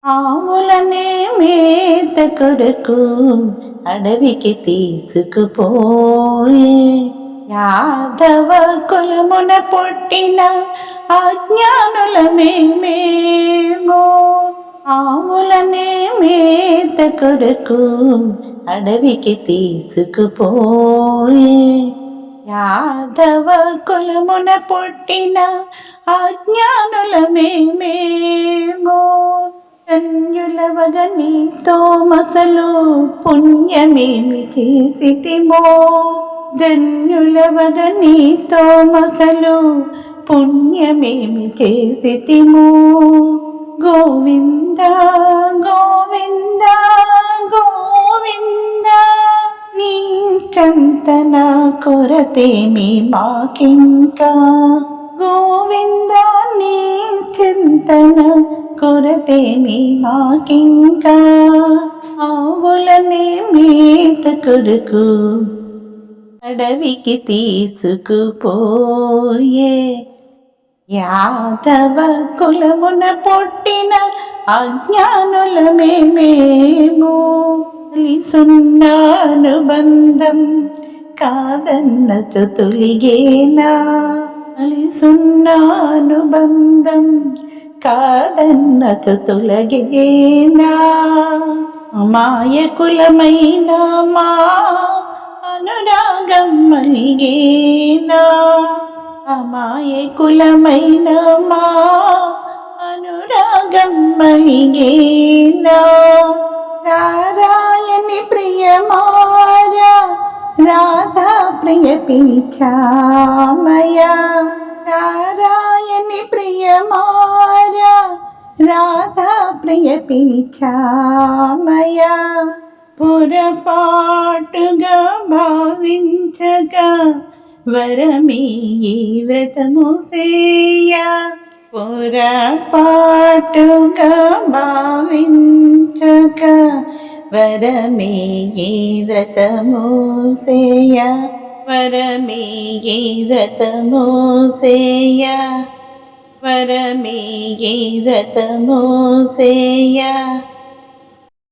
ఆవులనే మేత కొరకు అడవికి తీసుకుపోయి యాదవ కులమున పుట్టిన అజ్ఞానులమే మేము. ఆవులనే మేత కొరకు అడవికి తీసుకుపోయి యాదవ కులమున పుట్టిన అజ్ఞానులమే మేము. ధన్యులవగ నీతో మసలు పుణ్యమేమి చేసితిమో. ధన్యులవగ నీతో మసలు పుణ్యమేమి చేసితిమో. గోవింద గోవింద గోవింద నీ చంతన కొరతేమి మాకింకా. గోవింద నీ చింతన కొరతేమి మాకింకా. ఆవులనే మేత కొరకు అడవికి తీసుకుపోయే యాదవ కులమున పుట్టిన అజ్ఞానులమే మేము. కలిసున్న అనుబంధం కాదన్నచు తొలిగేనా. కలిసున్న అనుబంధం కాదన్నచు తొలగేనా. మాయకులమైన మా అనురాగం మలిగేనా. అమాయకులమైన మా అనురాగం మలిగేనా. నారాయణి ప్రియమారా రాధా ప్రియ పిలిచామయా. నారాయణి ప్రియమారా రాధా ప్రియ పిలిచామయా. పొరపాటుగా భావించగా వరమీ వ్రతము సేయ. పొరపాటుగా భావించగా వరమీ వ్రతము సేయ. వరమీ వ్రతము సేయ. వరమీ వ్రతము సేయ.